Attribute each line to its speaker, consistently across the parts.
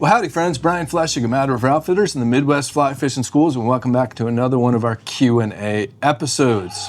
Speaker 1: Well, howdy friends, Brian Flechsig of Mad River Outfitters in the Midwest Fly Fishing Schools, and welcome back to another one of our Q&A episodes.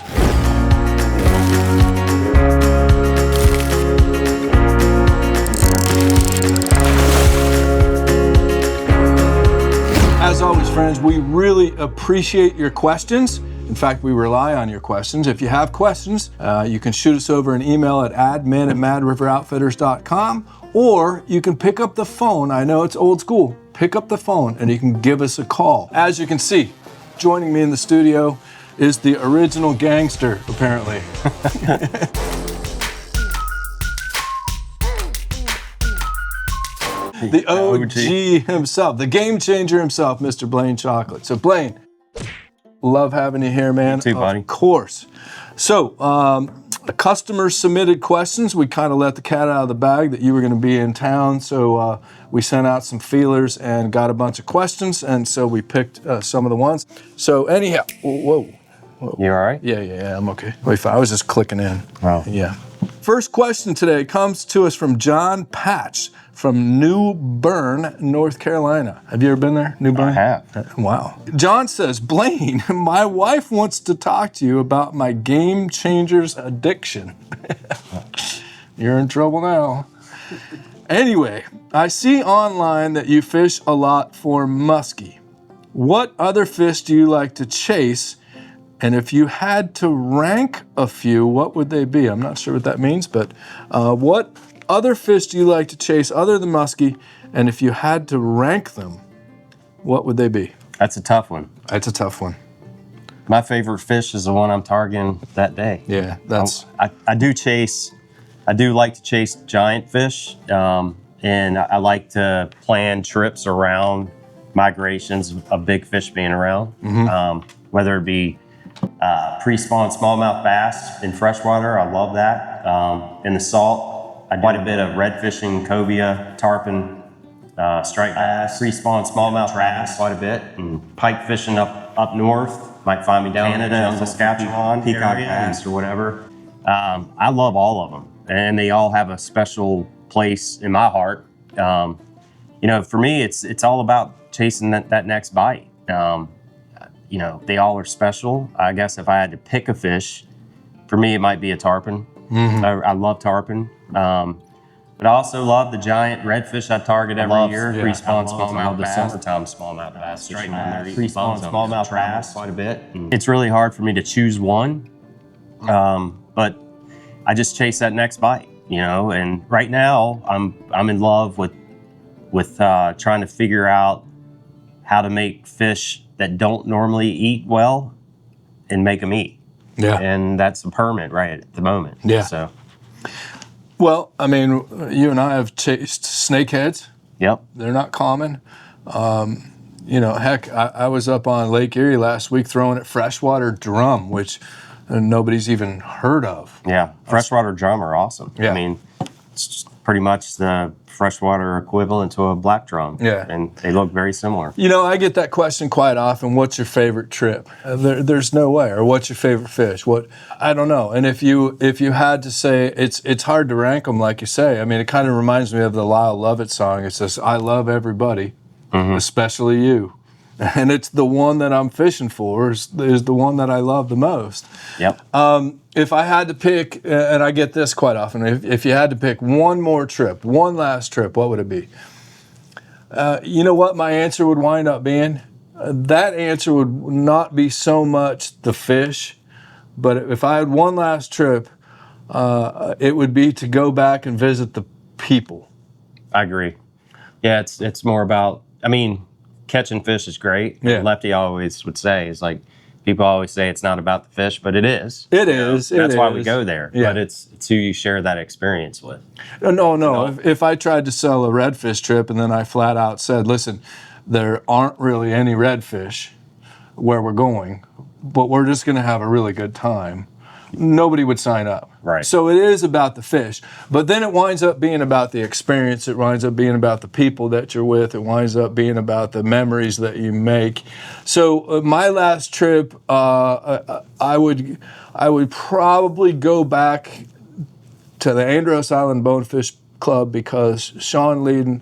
Speaker 1: As always friends, we really appreciate your questions. In fact, we rely on your questions. If you have questions, you can shoot us over an email at admin@madriveroutfitters.com, or you can pick up the phone. I know it's old school. Pick up the phone and you can give us a call. As you can see, joining me in the studio is the original gangster, apparently. The OG himself, the game changer himself, Mr. Blane Chocklett. So Blane, love having you here, man.
Speaker 2: You too, buddy.
Speaker 1: Of course. So, customers submitted questions. We kind of let the cat out of the bag that you were going to be in town. So we sent out some feelers and got a bunch of questions. And so we picked some of the ones. So anyhow, whoa.
Speaker 2: You all right?
Speaker 1: Yeah, I'm okay. Wait, I was just clicking in.
Speaker 2: Oh.
Speaker 1: Yeah. First question today comes to us from John Patch from New Bern, North Carolina. Have you ever been there, New Bern?
Speaker 2: I have.
Speaker 1: Wow. John says, Blane, my wife wants to talk to you about my Game Changers addiction. You're in trouble now. Anyway, I see online that you fish a lot for muskie. What other fish do you like to chase? And if you had to rank a few, what would they be? I'm not sure what that means, but what other fish do you like to chase other than muskie? And if you had to rank them, what would they be?
Speaker 2: That's a tough one.
Speaker 1: That's a tough one.
Speaker 2: My favorite fish is the one I'm targeting that day.
Speaker 1: Yeah, that's...
Speaker 2: I do like to chase giant fish, and I like to plan trips around migrations of big fish being around, whether it be pre-spawn smallmouth bass in freshwater. I love that. In the salt, I do quite a bit of red fishing, cobia, tarpon, striped bass, pre-spawn smallmouth bass quite a bit, and pike fishing up north. Might find me down in Canada, Saskatchewan, peacock bass or whatever. I love all of them, and they all have a special place in my heart. You know, for me, it's all about chasing that next bite. You know, they all are special. I guess if I had to pick a fish, for me, it might be a tarpon. I love tarpon. But I also love the giant redfish I target every year. Pre-spawn smallmouth bass. Summertime smallmouth bass. Pre-spawn smallmouth bass quite a bit. It's really hard for me to choose one, but I just chase that next bite, you know. And right now, I'm in love with trying to figure out how to make fish that don't normally eat well and make them eat. Yeah. And that's a permit right at the moment.
Speaker 1: Yeah.
Speaker 2: So.
Speaker 1: Well, I mean, you and I have chased snakeheads.
Speaker 2: Yep.
Speaker 1: They're not common. You know, heck, I was up on Lake Erie last week throwing at freshwater drum, which nobody's even heard of.
Speaker 2: Yeah. Freshwater drum are awesome. Yeah. I mean, it's just pretty much the freshwater equivalent to a black drum. Yeah. And they look very similar.
Speaker 1: You know, I get that question quite often. What's your favorite trip? There's no way. Or what's your favorite fish? I don't know. And if you had to say, it's hard to rank them, like you say. I mean, it kind of reminds me of the Lyle Lovett song. It says, I love everybody, especially you. And it's the one that I'm fishing for is the one that I love the most.
Speaker 2: Yep.
Speaker 1: If I had to pick, and I get this quite often, if you had to pick one more trip, one last trip, what would it be? You know what my answer would wind up being? That answer would not be so much the fish, but if I had one last trip, it would be to go back and visit the people.
Speaker 2: I agree. Yeah, it's more about, I mean, catching fish is great. Yeah. Lefty always would say, is like, people always say it's not about the fish, but it is.
Speaker 1: It is.
Speaker 2: That's why we go there. Yeah. But it's who you share that experience with.
Speaker 1: No. If I tried to sell a redfish trip and then I flat out said, listen, there aren't really any redfish where we're going, but we're just going to have a really good time, nobody would sign up.
Speaker 2: Right.
Speaker 1: So it is about the fish, but then it winds up being about the experience. It winds up being about the people that you're with. It winds up being about the memories that you make. So my last trip, I would probably go back to the Andros Island Bonefish Club because Sean Leeden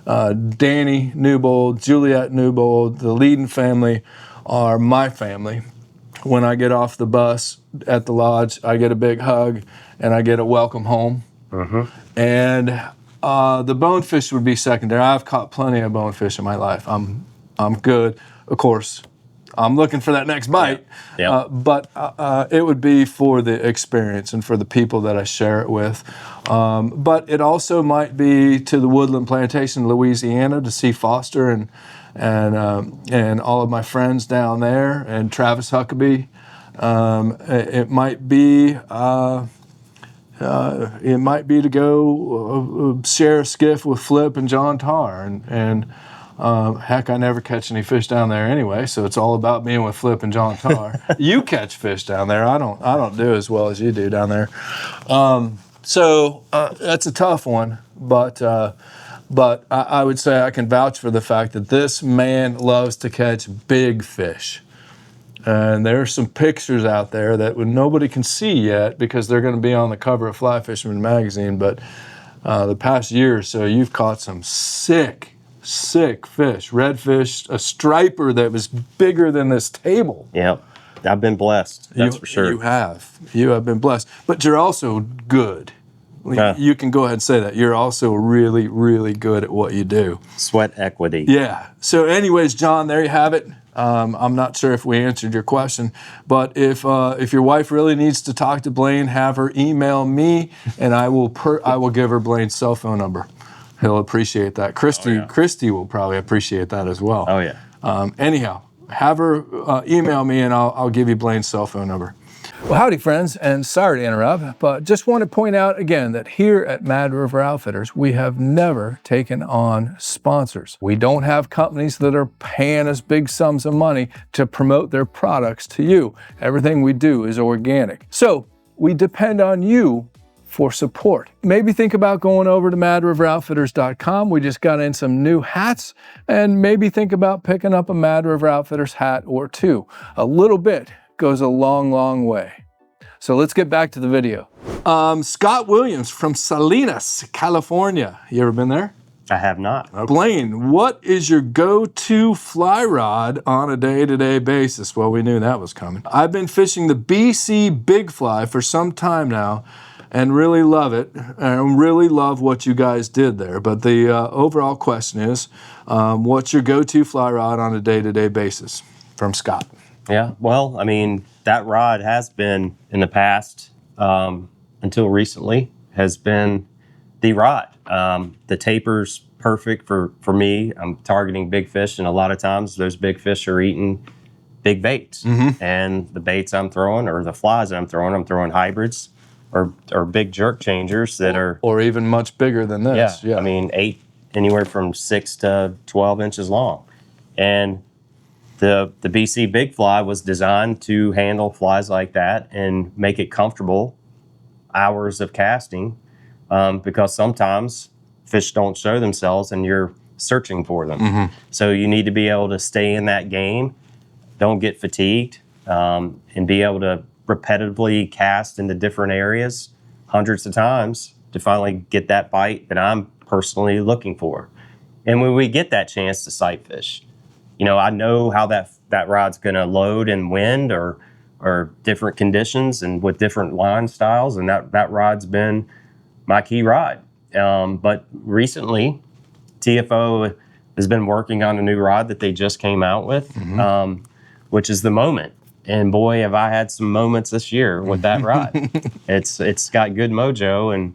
Speaker 1: Danny Newbold, Juliet Newbold, the Leadon family are my family. When I get off the bus at the lodge, I get a big hug and I get a welcome home. And the bonefish would be secondary. I've caught plenty of bonefish in my life. I'm good. Of course, I'm looking for that next bite. But it would be for the experience and for the people that I share it with. But it also might be to the Woodland Plantation, Louisiana, to see Foster and all of my friends down there, and Travis Huckabee. It might be to go share a skiff with Flip and John Tarr, and heck, I never catch any fish down there anyway, so it's all about being with Flip and John Tarr. You catch fish down there. I don't do as well as you do down there. So that's a tough one, but I would say I can vouch for the fact that this man loves to catch big fish. And there are some pictures out there that nobody can see yet because they're going to be on the cover of Fly Fisherman magazine. But the past year or so, you've caught some sick fish. Redfish, a striper that was bigger than this table.
Speaker 2: Yep. I've been blessed, that's for sure.
Speaker 1: You have been blessed. But you're also good. You can go ahead and say that. You're also really, really good at what you do.
Speaker 2: Sweat equity.
Speaker 1: Yeah. So anyways, John, there you have it. I'm not sure if we answered your question, but if your wife really needs to talk to Blane, have her email me, and I will give her Blane's cell phone number. He'll appreciate that. Christy will probably appreciate that as well.
Speaker 2: Oh yeah.
Speaker 1: Anyhow, have her email me, and I'll give you Blane's cell phone number. Well, howdy, friends, and sorry to interrupt, but just want to point out again that here at Mad River Outfitters, we have never taken on sponsors. We don't have companies that are paying us big sums of money to promote their products to you. Everything we do is organic. So we depend on you for support. Maybe think about going over to madriveroutfitters.com. We just got in some new hats, and maybe think about picking up a Mad River Outfitters hat or two. A little bit goes a long, long way. So let's get back to the video. Scott Williams from Salinas, California. You ever been there?
Speaker 2: I have not.
Speaker 1: Blane, what is your go-to fly rod on a day-to-day basis? Well, we knew that was coming. I've been fishing the BC Big Fly for some time now and really love it. And really love what you guys did there. But the overall question is, what's your go-to fly rod on a day-to-day basis? From Scott.
Speaker 2: Yeah, well, I mean, that rod has been, in the past, until recently, has been the rod. The taper's perfect for me. I'm targeting big fish, and a lot of times those big fish are eating big baits. And the baits I'm throwing, or the flies I'm throwing hybrids or big jerk changers that are...
Speaker 1: Or even much bigger than this.
Speaker 2: Yeah. I mean, anywhere from 6 to 12 inches long. And the BC Big Fly was designed to handle flies like that and make it comfortable hours of casting, because sometimes fish don't show themselves and you're searching for them. So you need to be able to stay in that game, don't get fatigued, and be able to repetitively cast into different areas hundreds of times to finally get that bite that I'm personally looking for. And when we get that chance to sight fish, you know, I know how that rod's going to load in wind or different conditions and with different line styles, and that rod's been my key rod. But recently, TFO has been working on a new rod that they just came out with, which is the Moment. And boy, have I had some moments this year with that rod. It's got good mojo, and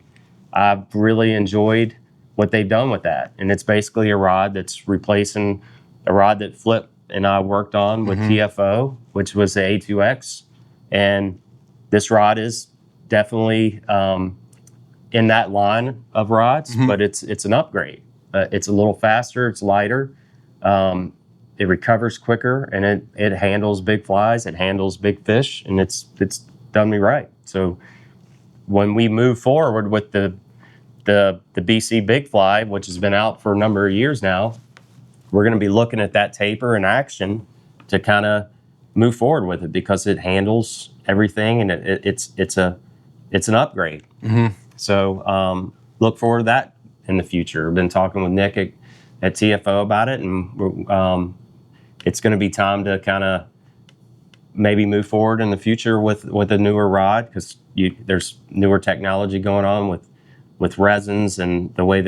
Speaker 2: I've really enjoyed what they've done with that. And it's basically a rod that's replacing a rod that Flip and I worked on with TFO, which was the A2X. And this rod is definitely in that line of rods, but it's an upgrade. It's a little faster, it's lighter, it recovers quicker, and it handles big flies, it handles big fish, and it's done me right. So when we move forward with the BC Big Fly, which has been out for a number of years now, we're going to be looking at that taper in action to kind of move forward with it, because it handles everything, and it's an upgrade. So look forward to that in the future. I've been talking with Nick at TFO about it, and it's going to be time to kind of maybe move forward in the future with a newer rod, because there's newer technology going on with resins and the way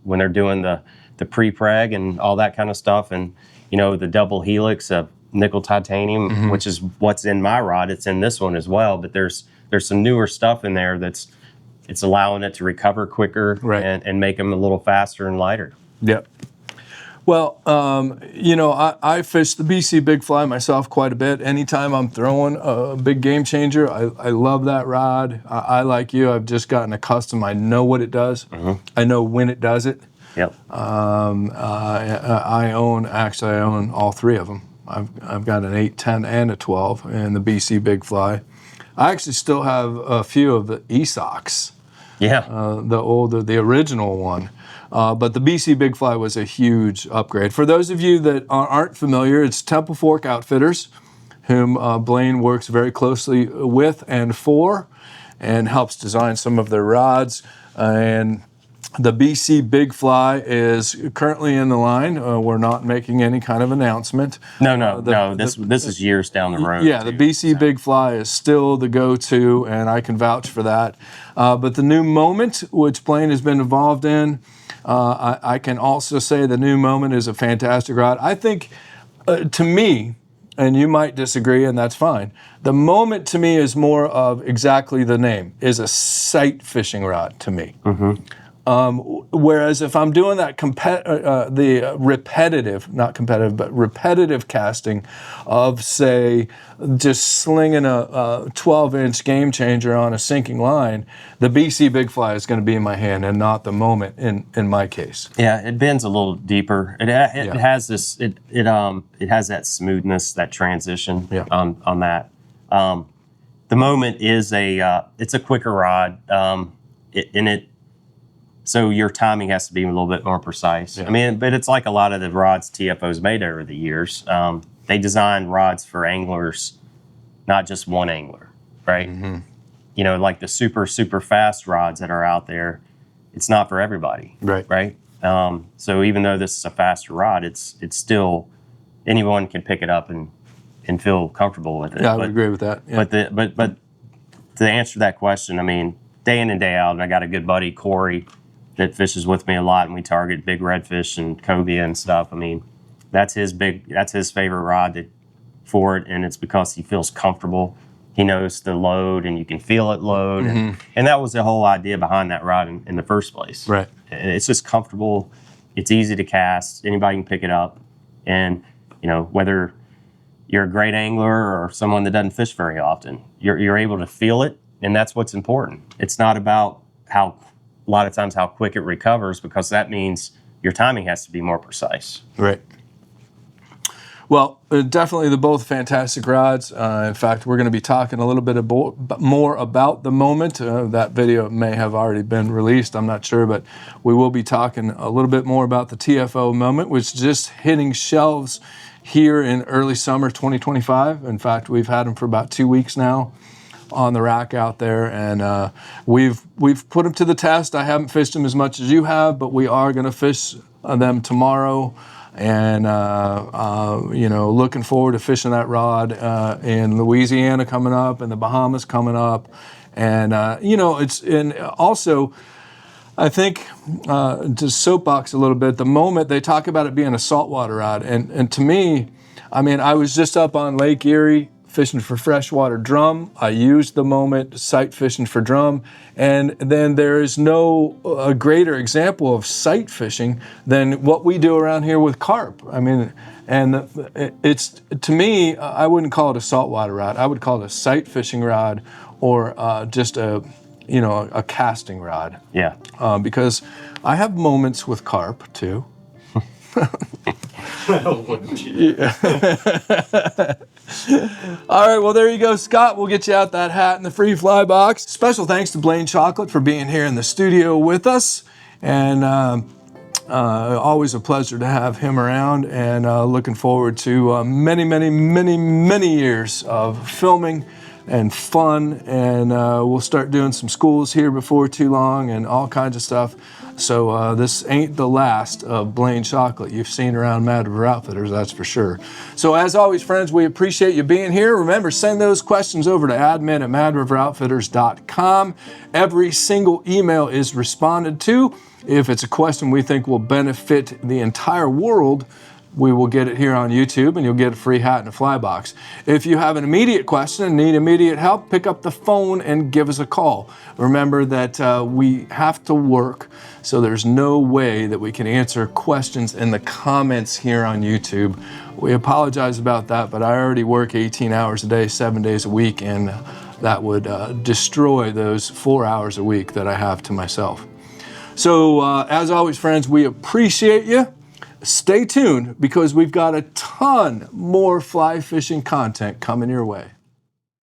Speaker 2: when they're doing the pre-preg and all that kind of stuff, and the double helix of nickel titanium, which is what's in my rod. It's in this one as well, but there's some newer stuff in there it's allowing it to recover quicker,
Speaker 1: right,
Speaker 2: and make them a little faster and lighter.
Speaker 1: Yep. Well, I fish the BC Big Fly myself quite a bit. Anytime I'm throwing a big game changer, I love that rod. I like you, I've just gotten accustomed. I know what it does. I know when it does it.
Speaker 2: Yep.
Speaker 1: I own all three of them. I've got an 8, 10, and a 12 in the BC Big Fly. I actually still have a few of the ESOCs.
Speaker 2: Yeah.
Speaker 1: The original one. But the BC Big Fly was a huge upgrade. For those of you that aren't familiar, it's Temple Fork Outfitters, whom Blane works very closely with and for, and helps design some of their rods. And the BC Big Fly is currently in the line. We're not making any kind of announcement.
Speaker 2: No. This is years down the road.
Speaker 1: Yeah, the BC Big Fly is still the go-to, and I can vouch for that. But the new Moment, which Blane has been involved in, I can also say the new Moment is a fantastic rod. I think, to me, and you might disagree, and that's fine, the Moment to me is more of exactly the name, is a sight fishing rod to me. Whereas if I'm doing that the repetitive, not competitive, but repetitive casting of, say, just slinging a 12-inch game changer on a sinking line, the BC Big Fly is going to be in my hand and not the Moment in my case.
Speaker 2: Yeah, it bends a little deeper. It has this. It has that smoothness, that transition on that. The Moment is it's a quicker rod, so your timing has to be a little bit more precise. Yeah. I mean, but it's like a lot of the rods TFO's made over the years. They design rods for anglers, not just one angler, right? Like the super, super fast rods that are out there, it's not for everybody, right? So even though this is a faster rod, it's still, anyone can pick it up and feel comfortable with it.
Speaker 1: Yeah, I would agree with that. Yeah.
Speaker 2: But to answer that question, I mean, day in and day out, and I got a good buddy, Corey, that fishes with me a lot, and we target big redfish and cobia and stuff. I mean, that's his favorite rod for it, and it's because he feels comfortable. He knows the load, and you can feel it load, and that was the whole idea behind that rod in the first place.
Speaker 1: Right.
Speaker 2: It's just comfortable. It's easy to cast. Anybody can pick it up, and whether you're a great angler or someone that doesn't fish very often, you're able to feel it, and that's what's important. It's not about a lot of times how quick it recovers, because that means your timing has to be more precise.
Speaker 1: Right. Well, definitely they're both fantastic rods. In fact, we're going to be talking a little bit more about the Moment. That video may have already been released, I'm not sure, but we will be talking a little bit more about the TFO Moment, which is just hitting shelves here in early summer 2025. In fact, we've had them for about 2 weeks now on the rack out there, and we've put them to the test. I haven't fished them as much as you have, but we are going to fish them tomorrow, and looking forward to fishing that rod in Louisiana coming up, and the Bahamas coming up, and also I think to soapbox a little bit, the Moment, they talk about it being a saltwater rod, and to me, I mean, I was just up on Lake Erie fishing for freshwater drum. I used the Moment sight fishing for drum, and then there is a greater example of sight fishing than what we do around here with carp. I mean, and it's, to me, I wouldn't call it a saltwater rod. I would call it a sight fishing rod, or just a casting rod.
Speaker 2: Yeah.
Speaker 1: Because I have moments with carp too. All right, well, there you go, Scott. We'll get you out that hat and the free fly box. Special thanks to Blane Chocklett for being here in the studio with us, and always a pleasure to have him around, and looking forward to many, many, many, many years of filming and fun, and we'll start doing some schools here before too long and all kinds of stuff. So this ain't the last of Blane Chocklett you've seen around Mad River Outfitters, that's for sure. So as always, friends, we appreciate you being here. Remember, send those questions over to admin@madriveroutfitters.com. Every single email is responded to. If it's a question we think will benefit the entire world, we will get it here on YouTube and you'll get a free hat and a fly box. If you have an immediate question and need immediate help, pick up the phone and give us a call. Remember that we have to work, so there's no way that we can answer questions in the comments here on YouTube. We apologize about that, but I already work 18 hours a day, 7 days a week, and that would destroy those 4 hours a week that I have to myself. So as always, friends, we appreciate you. Stay tuned because we've got a ton more fly fishing content coming your way.